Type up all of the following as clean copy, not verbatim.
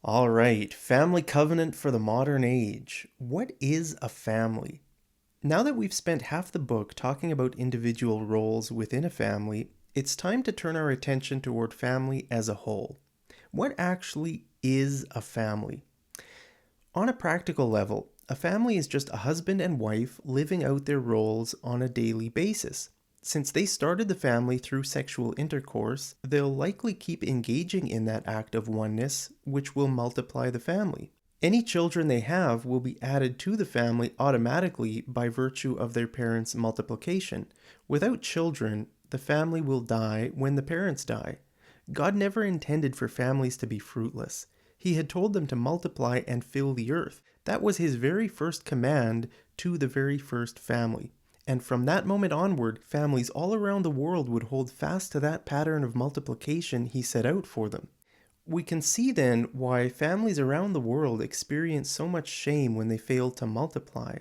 All right, family covenant for the modern age. What is a family? Now that we've spent half the book talking about individual roles within a family, it's time to turn our attention toward family as a whole. What actually is a family? On a practical level, a family is just a husband and wife living out their roles on a daily basis. Since they started the family through sexual intercourse, they'll likely keep engaging in that act of oneness, which will multiply the family. Any children they have will be added to the family automatically by virtue of their parents' multiplication. Without children, the family will die when the parents die. God never intended for families to be fruitless. He had told them to multiply and fill the earth. That was his very first command to the very first family. And from that moment onward, families all around the world would hold fast to that pattern of multiplication he set out for them. We can see then why families around the world experience so much shame when they fail to multiply.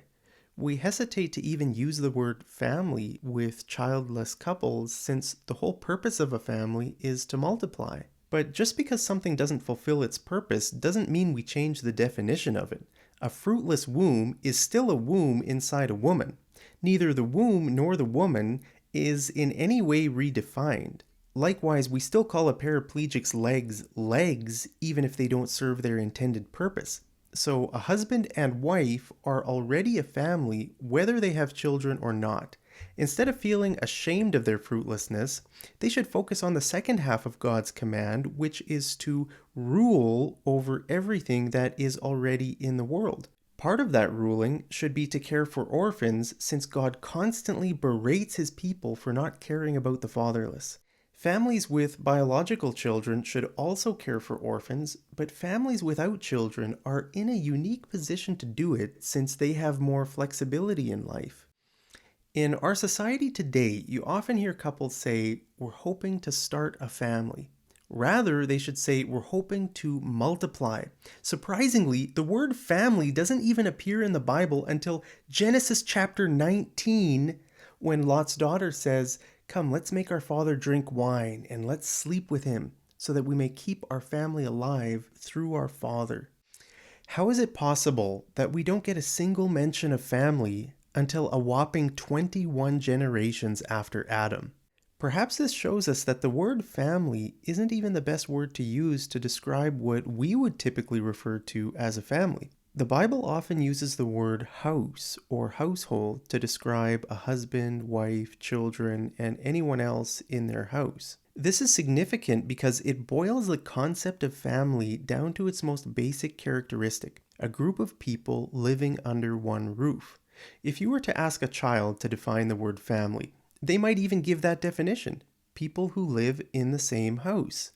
We hesitate to even use the word family with childless couples since the whole purpose of a family is to multiply. But just because something doesn't fulfill its purpose doesn't mean we change the definition of it. A fruitless womb is still a womb inside a woman. Neither the womb nor the woman is in any way redefined. Likewise, we still call a paraplegic's legs legs even if they don't serve their intended purpose. So a husband and wife are already a family whether they have children or not. Instead of feeling ashamed of their fruitlessness, they should focus on the second half of God's command, which is to rule over everything that is already in the world. Part of that ruling should be to care for orphans, since God constantly berates his people for not caring about the fatherless. Families with biological children should also care for orphans, but families without children are in a unique position to do it since they have more flexibility in life. In our society today, you often hear couples say, "We're hoping to start a family." Rather, they should say, "We're hoping to multiply." Surprisingly, the word family doesn't even appear in the Bible until Genesis chapter 19, when Lot's daughter says, "Come, let's make our father drink wine, and let's sleep with him, so that we may keep our family alive through our father." How is it possible that we don't get a single mention of family until a whopping 21 generations after Adam? Perhaps this shows us that the word family isn't even the best word to use to describe what we would typically refer to as a family. The Bible often uses the word house or household to describe a husband, wife, children, and anyone else in their house. This is significant because it boils the concept of family down to its most basic characteristic, a group of people living under one roof. If you were to ask a child to define the word family, they might even give that definition: people who live in the same house.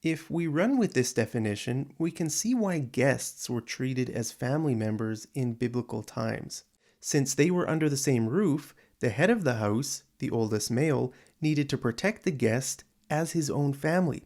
If we run with this definition, we can see why guests were treated as family members in biblical times. Since they were under the same roof, the head of the house, the oldest male, needed to protect the guest as his own family.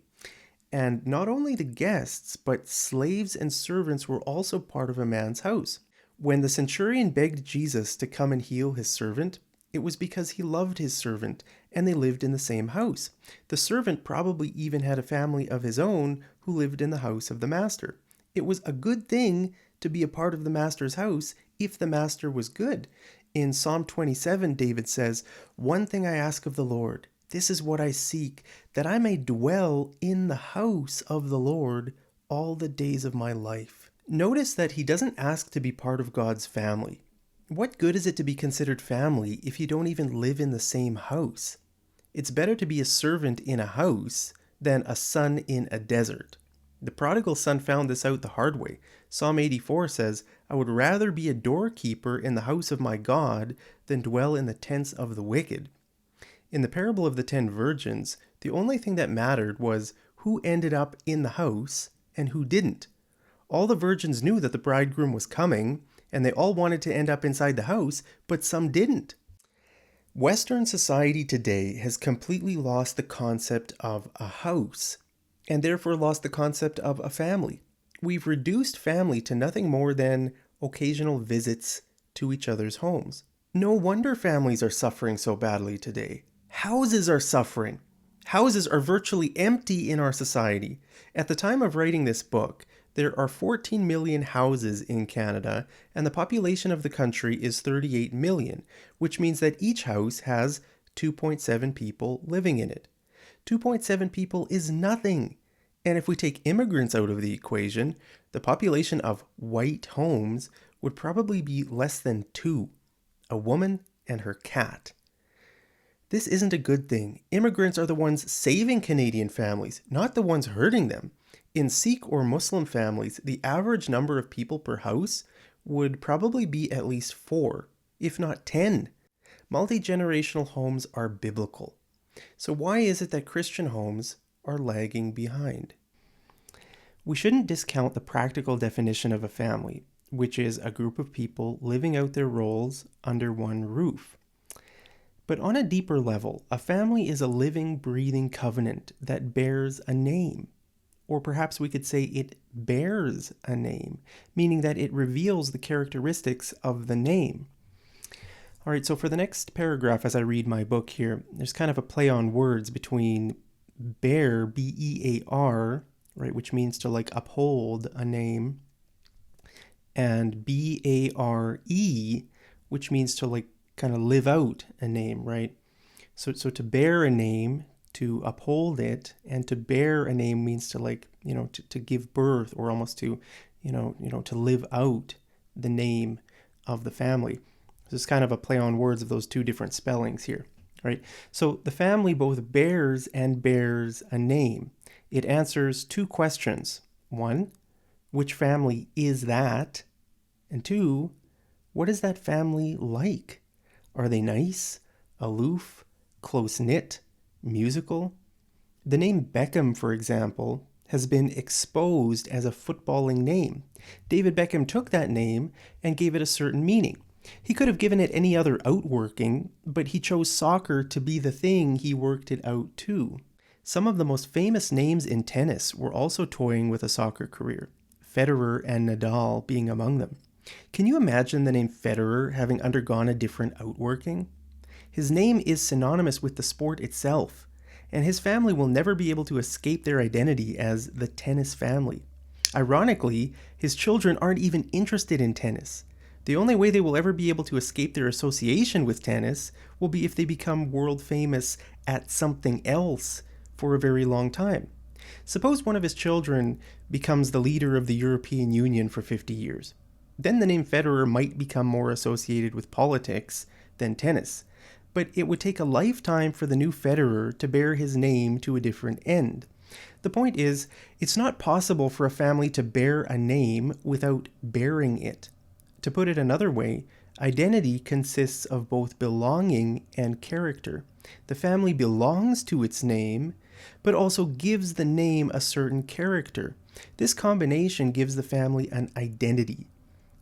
And not only the guests, but slaves and servants were also part of a man's house. When the centurion begged Jesus to come and heal his servant, it was because he loved his servant, and they lived in the same house. The servant probably even had a family of his own who lived in the house of the master. It was a good thing to be a part of the master's house if the master was good. In Psalm 27, David says, "One thing I ask of the Lord, this is what I seek, that I may dwell in the house of the Lord all the days of my life." Notice that he doesn't ask to be part of God's family. What good is it to be considered family if you don't even live in the same house? It's better to be a servant in a house than a son in a desert. The prodigal son found this out the hard way. Psalm 84 says, "I would rather be a doorkeeper in the house of my God than dwell in the tents of the wicked." In the parable of the 10 virgins, the only thing that mattered was who ended up in the house and who didn't. All the virgins knew that the bridegroom was coming, and they all wanted to end up inside the house, but some didn't. Western society today has completely lost the concept of a house, and therefore lost the concept of a family. We've reduced family to nothing more than occasional visits to each other's homes. No wonder families are suffering so badly today. Houses are suffering. Houses are virtually empty in our society. At the time of writing this book, There are 14 million houses in Canada, and the population of the country is 38 million, which means that each house has 2.7 people living in it. 2.7 people is nothing. And if we take immigrants out of the equation, the population of white homes would probably be less than 2, a woman and her cat. This isn't a good thing. Immigrants are the ones saving Canadian families, not the ones hurting them. In Sikh or Muslim families, the average number of people per house would probably be at least 4, if not 10. Multi-generational homes are biblical. So why is it that Christian homes are lagging behind? We shouldn't discount the practical definition of a family, which is a group of people living out their roles under one roof. But on a deeper level, a family is a living, breathing covenant that bears a name. Or perhaps we could say it bears a name, meaning that it reveals the characteristics of the name. All right, so for the next paragraph, as I read my book here, there's kind of a play on words between bear, B-E-A-R, right, which means to like uphold a name, and B-A-R-E, which means to like kind of live out a name, right? So to bear a name, to uphold it, and to bear a name means to like, to give birth, or almost to, to live out the name of the family. This is kind of a play on words of those two different spellings here, right? So the family both bears and bears a name. It answers two questions. One, which family is that? And two, what is that family like? Are they nice, aloof, close-knit, musical? The name Beckham, for example, has been exposed as a footballing name. David Beckham took that name and gave it a certain meaning. He could have given it any other outworking, but he chose soccer to be the thing he worked it out to. Some of the most famous names in tennis were also toying with a soccer career, Federer and Nadal being among them. Can you imagine the name Federer having undergone a different outworking? His name is synonymous with the sport itself, and his family will never be able to escape their identity as the tennis family. Ironically, his children aren't even interested in tennis. The only way they will ever be able to escape their association with tennis will be if they become world famous at something else for a very long time. Suppose one of his children becomes the leader of the European Union for 50 years. Then the name Federer might become more associated with politics than tennis. But it would take a lifetime for the new Federer to bear his name to a different end. The point is, it's not possible for a family to bear a name without bearing it. To put it another way, identity consists of both belonging and character. The family belongs to its name, but also gives the name a certain character. This combination gives the family an identity.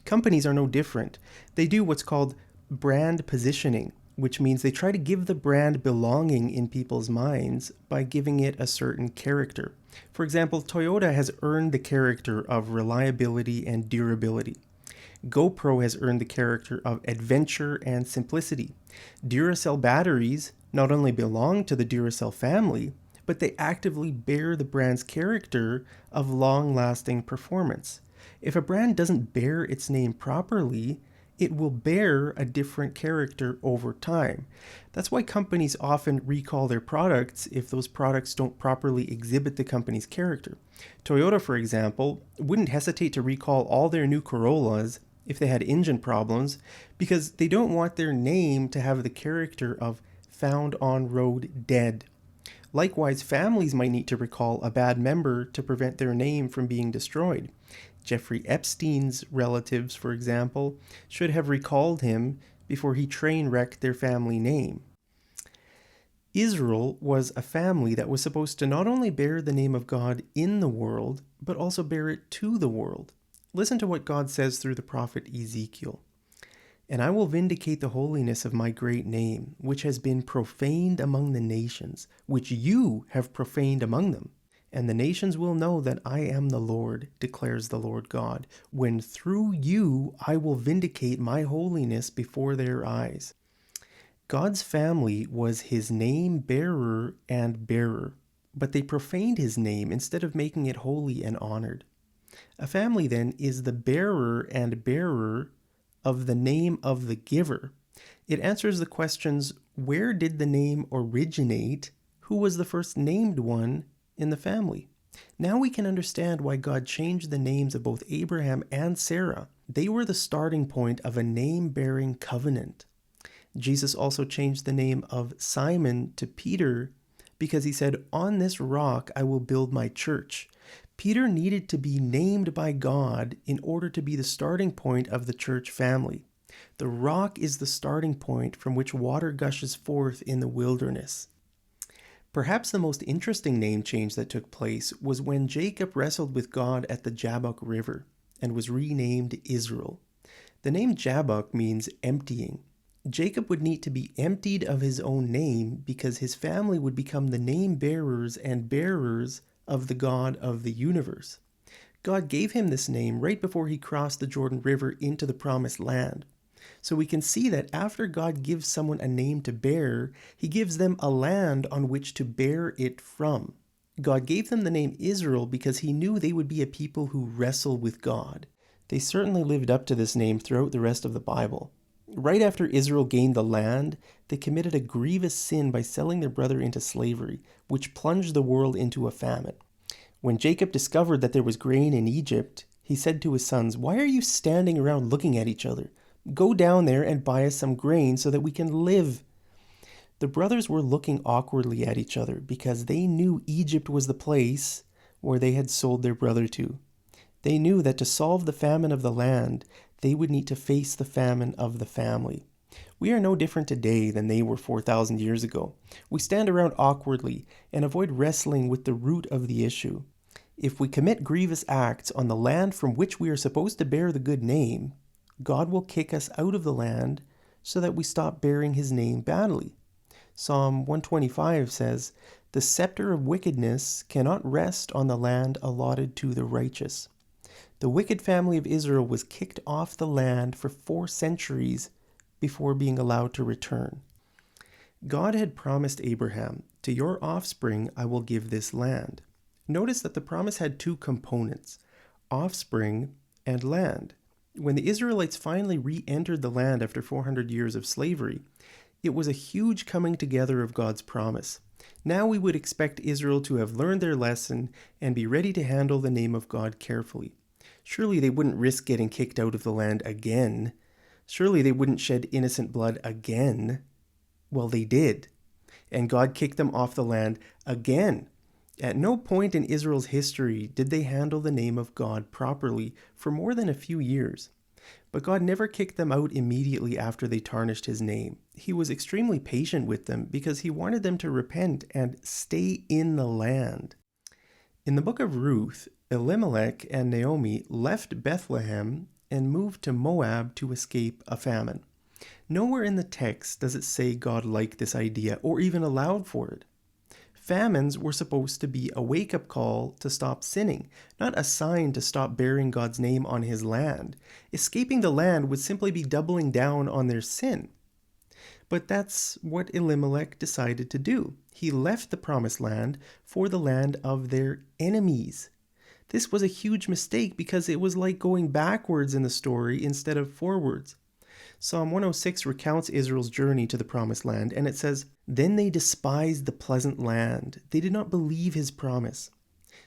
Companies are no different. They do what's called brand positioning, which means they try to give the brand belonging in people's minds by giving it a certain character. For example, Toyota has earned the character of reliability and durability. GoPro has earned the character of adventure and simplicity. Duracell batteries not only belong to the Duracell family, but they actively bear the brand's character of long-lasting performance. If a brand doesn't bear its name properly, it will bear a different character over time. That's why companies often recall their products if those products don't properly exhibit the company's character. Toyota, for example, wouldn't hesitate to recall all their new Corollas if they had engine problems, because they don't want their name to have the character of found on road dead. Likewise, families might need to recall a bad member to prevent their name from being destroyed. Jeffrey Epstein's relatives, for example, should have recalled him before he train wrecked their family name. Israel was a family that was supposed to not only bear the name of God in the world, but also bear it to the world. Listen to what God says through the prophet Ezekiel. "And I will vindicate the holiness of my great name, which has been profaned among the nations, which you have profaned among them. And the nations will know that I am the Lord, declares the Lord God, when through you I will vindicate my holiness before their eyes." God's family was his name bearer and bearer, but they profaned his name instead of making it holy and honored. A family, then, is the bearer of the name of the giver. It answers the questions: where did the name originate? Who was the first named one in the family? Now we can understand why God changed the names of both Abraham and Sarah. They were the starting point of a name-bearing covenant. Jesus also changed the name of Simon to Peter because he said, "On this rock I will build my church." Peter needed to be named by God in order to be the starting point of the church family. The rock is the starting point from which water gushes forth in the wilderness. Perhaps the most interesting name change that took place was when Jacob wrestled with God at the Jabbok River and was renamed Israel. The name Jabbok means emptying. Jacob would need to be emptied of his own name because his family would become the name bearers and bearers of the God of the universe. God gave him this name right before he crossed the Jordan River into the Promised Land. So we can see that after God gives someone a name to bear, he gives them a land on which to bear it from. God gave them the name Israel because he knew they would be a people who wrestle with God. They certainly lived up to this name throughout the rest of the Bible. Right after Israel gained the land, they committed a grievous sin by selling their brother into slavery, which plunged the world into a famine. When Jacob discovered that there was grain in Egypt, he said to his sons, "Why are you standing around looking at each other? Go down there and buy us some grain so that we can live." The brothers were looking awkwardly at each other because they knew Egypt was the place where they had sold their brother to. They knew that to solve the famine of the land, they would need to face the famine of the family. We are no different today than they were 4,000 years ago. We stand around awkwardly and avoid wrestling with the root of the issue. If we commit grievous acts on the land from which we are supposed to bear the good name, God will kick us out of the land so that we stop bearing his name badly. Psalm 125 says, "The scepter of wickedness cannot rest on the land allotted to the righteous." The wicked family of Israel was kicked off the land for 4 centuries before being allowed to return. God had promised Abraham, "To your offspring I will give this land." Notice that the promise had 2 components, offspring and land. When the Israelites finally re-entered the land after 400 years of slavery, it was a huge coming together of God's promise. Now we would expect Israel to have learned their lesson and be ready to handle the name of God carefully. Surely they wouldn't risk getting kicked out of the land again. Surely they wouldn't shed innocent blood again. Well, they did. And God kicked them off the land again. At no point in Israel's history did they handle the name of God properly for more than a few years. But God never kicked them out immediately after they tarnished his name. He was extremely patient with them because he wanted them to repent and stay in the land. In the book of Ruth, Elimelech and Naomi left Bethlehem and moved to Moab to escape a famine. Nowhere in the text does it say God liked this idea or even allowed for it. Famines were supposed to be a wake-up call to stop sinning, not a sign to stop bearing God's name on his land. Escaping the land would simply be doubling down on their sin. But that's what Elimelech decided to do. He left the promised land for the land of their enemies. This was a huge mistake because it was like going backwards in the story instead of forwards. Psalm 106 recounts Israel's journey to the promised land, and it says, "Then they despised the pleasant land. They did not believe his promise."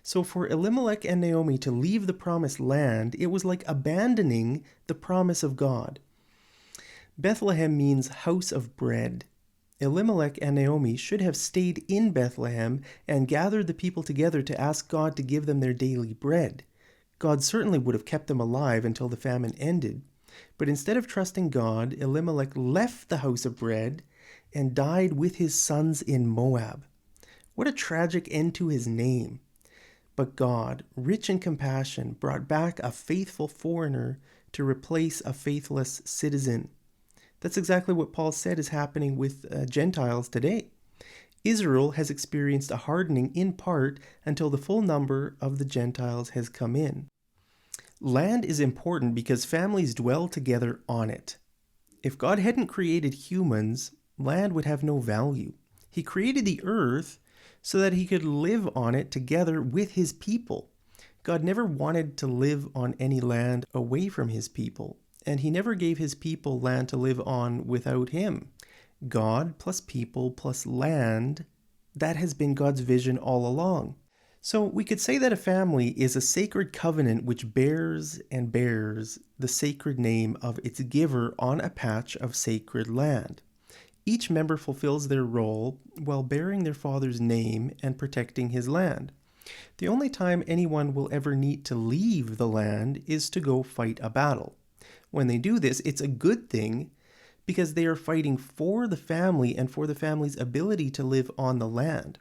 So for Elimelech and Naomi to leave the promised land, it was like abandoning the promise of God. Bethlehem means house of bread. Elimelech and Naomi should have stayed in Bethlehem and gathered the people together to ask God to give them their daily bread. God certainly would have kept them alive until the famine ended. But instead of trusting God, Elimelech left the house of bread and died with his sons in Moab. What a tragic end to his name. But God, rich in compassion, brought back a faithful foreigner to replace a faithless citizen. That's exactly what Paul said is happening with Gentiles today. Israel has experienced a hardening in part until the full number of the Gentiles has come in. Land is important because families dwell together on it. If God hadn't created humans, land would have no value. He created the earth so that he could live on it together with his people. God never wanted to live on any land away from his people, and he never gave his people land to live on without him. God plus people plus land, that has been God's vision all along. So we could say that a family is a sacred covenant which bears and bears the sacred name of its giver on a patch of sacred land. Each member fulfills their role while bearing their father's name and protecting his land. The only time anyone will ever need to leave the land is to go fight a battle. When they do this, it's a good thing because they are fighting for the family and for the family's ability to live on the land.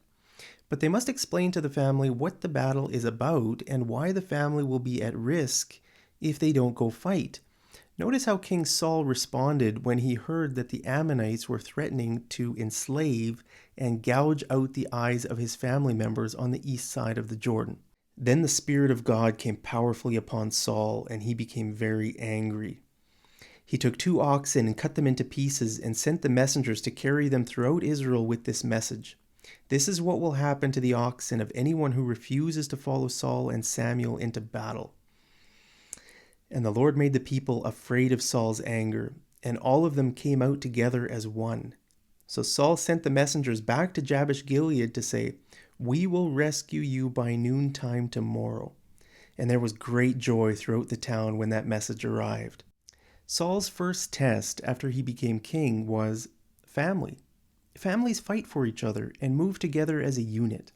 But they must explain to the family what the battle is about and why the family will be at risk if they don't go fight. Notice how King Saul responded when he heard that the Ammonites were threatening to enslave and gouge out the eyes of his family members on the east side of the Jordan. Then the Spirit of God came powerfully upon Saul, and he became very angry. He took 2 oxen and cut them into pieces and sent the messengers to carry them throughout Israel with this message. This is what will happen to the oxen of anyone who refuses to follow Saul and Samuel into battle. And the Lord made the people afraid of Saul's anger, and all of them came out together as one. So Saul sent the messengers back to Jabesh Gilead to say, "We will rescue you by noontime tomorrow." And there was great joy throughout the town when that message arrived. Saul's first test after he became king was family. Families fight for each other and move together as a unit.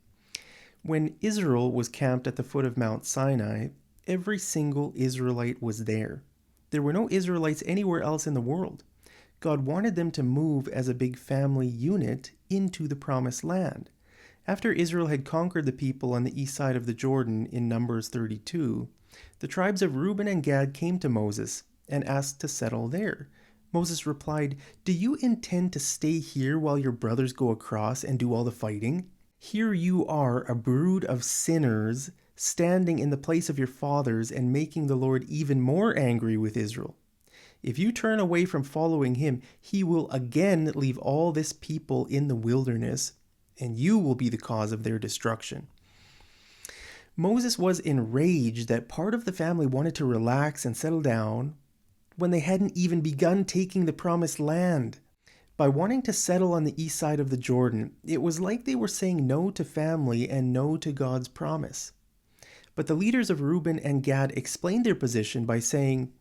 When Israel was camped at the foot of Mount Sinai, every single Israelite was there. There were no Israelites anywhere else in the world. God wanted them to move as a big family unit into the promised land. After Israel had conquered the people on the east side of the Jordan in Numbers 32, the tribes of Reuben and Gad came to Moses and asked to settle there. Moses replied, "Do you intend to stay here while your brothers go across and do all the fighting? Here you are, a brood of sinners, standing in the place of your fathers and making the Lord even more angry with Israel. If you turn away from following him, he will again leave all this people in the wilderness, and you will be the cause of their destruction." Moses was enraged that part of the family wanted to relax and settle down when they hadn't even begun taking the promised land. By wanting to settle on the east side of the Jordan, it was like they were saying no to family and no to God's promise. But the leaders of Reuben and Gad explained their position by saying,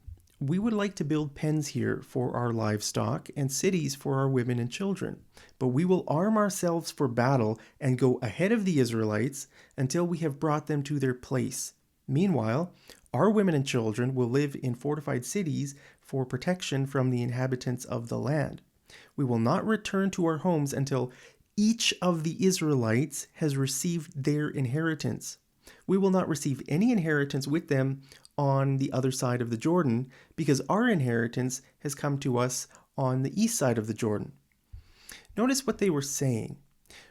"We would like to build pens here for our livestock and cities for our women and children, but we will arm ourselves for battle and go ahead of the Israelites until we have brought them to their place. Meanwhile, our women and children will live in fortified cities for protection from the inhabitants of the land. We will not return to our homes until each of the Israelites has received their inheritance. We will not receive any inheritance with them on the other side of the Jordan, because our inheritance has come to us on the east side of the Jordan." Notice what they were saying.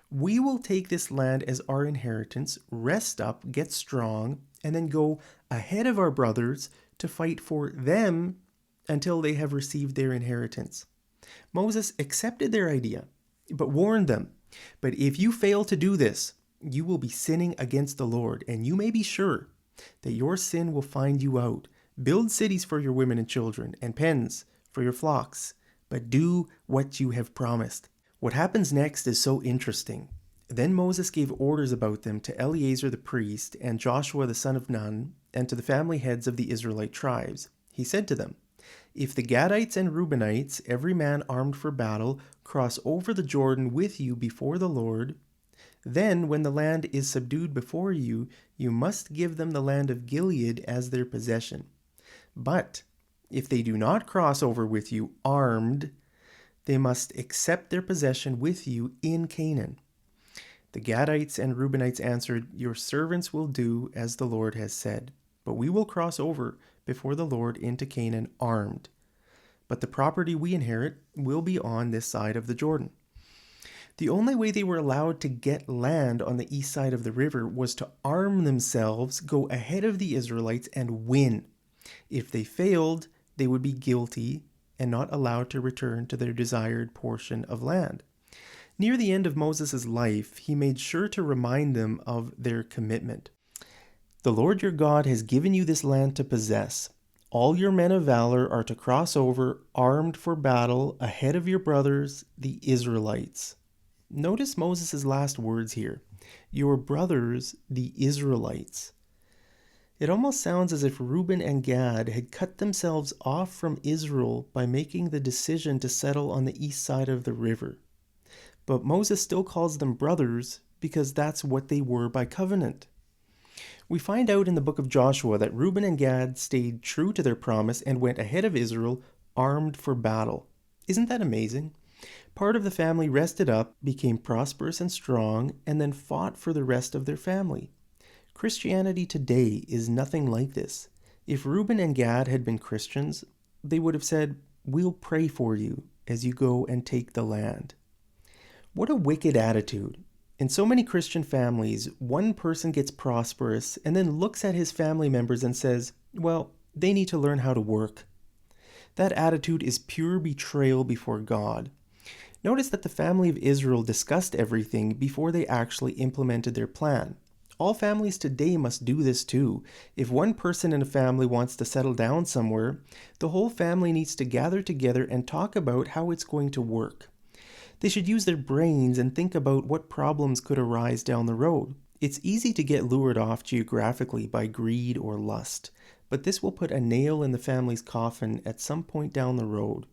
We will take this land as our inheritance, rest up, get strong, and then go ahead of our brothers to fight for them until they have received their inheritance. Moses accepted their idea, but warned them, "But if you fail to do this, you will be sinning against the Lord, and you may be sure that your sin will find you out. Build cities for your women and children, and pens for your flocks, but do what you have promised." What happens next is so interesting. Then Moses gave orders about them to Eleazar the priest and Joshua the son of Nun, and to the family heads of the Israelite tribes. He said to them, "If the Gadites and Reubenites, every man armed for battle, cross over the Jordan with you before the Lord, then when the land is subdued before you, you must give them the land of Gilead as their possession. But if they do not cross over with you armed, they must accept their possession with you in Canaan." The Gadites and Reubenites answered, "Your servants will do as the Lord has said, but we will cross over before the Lord into Canaan armed. But the property we inherit will be on this side of the Jordan." The only way they were allowed to get land on the east side of the river was to arm themselves, go ahead of the Israelites, and win. If they failed, they would be guilty and not allowed to return to their desired portion of land. Near the end of Moses' life, he made sure to remind them of their commitment. The Lord your God has given you this land to possess. All your men of valor are to cross over, armed for battle, ahead of your brothers, the Israelites. Notice Moses' last words here. Your brothers, the Israelites. It almost sounds as if Reuben and Gad had cut themselves off from Israel by making the decision to settle on the east side of the river. But Moses still calls them brothers because that's what they were by covenant. We find out in the book of Joshua that Reuben and Gad stayed true to their promise and went ahead of Israel armed for battle. Isn't that amazing? Part of the family rested up, became prosperous and strong, and then fought for the rest of their family. Christianity today is nothing like this. If Reuben and Gad had been Christians, they would have said, "We'll pray for you as you go and take the land." What a wicked attitude. In so many Christian families, one person gets prosperous and then looks at his family members and says, well, they need to learn how to work. That attitude is pure betrayal before God. Notice that the family of Israel discussed everything before they actually implemented their plan. All families today must do this too. If one person in a family wants to settle down somewhere, the whole family needs to gather together and talk about how it's going to work. They should use their brains and think about what problems could arise down the road. It's easy to get lured off geographically by greed or lust, but this will put a nail in the family's coffin at some point down the road.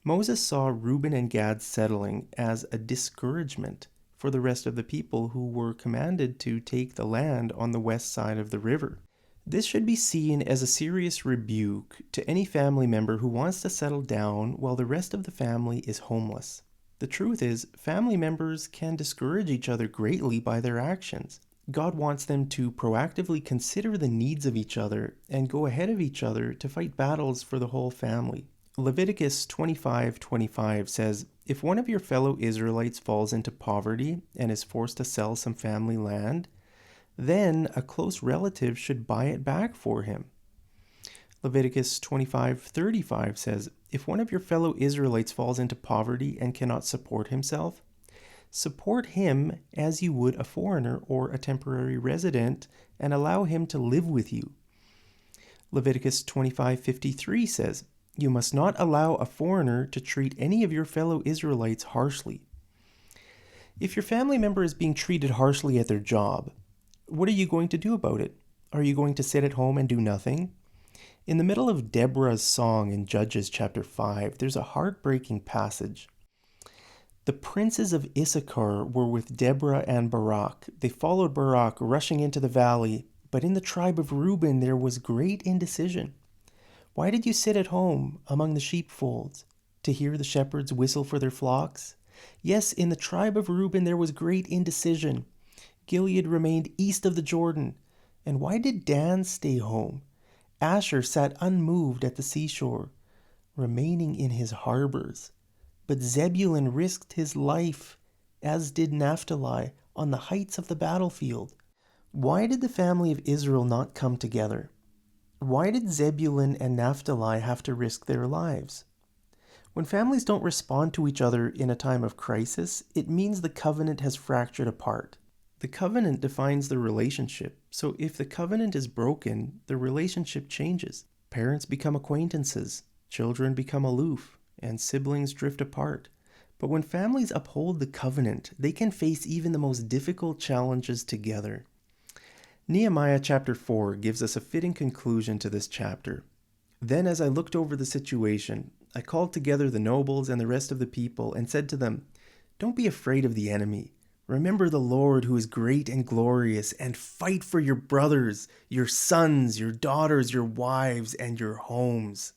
Moses saw Reuben and Gad settling as a discouragement for the rest of the people who were commanded to take the land on the west side of the river. This should be seen as a serious rebuke to any family member who wants to settle down while the rest of the family is homeless. The truth is, family members can discourage each other greatly by their actions. God wants them to proactively consider the needs of each other and go ahead of each other to fight battles for the whole family. Leviticus 25:25 says, "If one of your fellow Israelites falls into poverty and is forced to sell some family land, then a close relative should buy it back for him." Leviticus 25:35 says, "If one of your fellow Israelites falls into poverty and cannot support himself, support him as you would a foreigner or a temporary resident and allow him to live with you." Leviticus 25:53 says, "You must not allow a foreigner to treat any of your fellow Israelites harshly." If your family member is being treated harshly at their job, what are you going to do about it? Are you going to sit at home and do nothing? In the middle of Deborah's song in Judges chapter 5, there's a heartbreaking passage. The princes of Issachar were with Deborah and Barak. They followed Barak, rushing into the valley, but in the tribe of Reuben there was great indecision. "Why did you sit at home among the sheepfolds to hear the shepherds whistle for their flocks?" Yes, in the tribe of Reuben there was great indecision. Gilead remained east of the Jordan. And why did Dan stay home? Asher sat unmoved at the seashore, remaining in his harbors. But Zebulun risked his life, as did Naphtali, on the heights of the battlefield. Why did the family of Israel not come together? Why did Zebulun and Naphtali have to risk their lives? When families don't respond to each other in a time of crisis, it means the covenant has fractured apart. The covenant defines the relationship, so if the covenant is broken, the relationship changes. Parents become acquaintances, children become aloof, and siblings drift apart. But when families uphold the covenant, they can face even the most difficult challenges together. Nehemiah chapter 4 gives us a fitting conclusion to this chapter. "Then as I looked over the situation, I called together the nobles and the rest of the people and said to them, 'Don't be afraid of the enemy. Remember the Lord who is great and glorious, and fight for your brothers, your sons, your daughters, your wives, and your homes.'"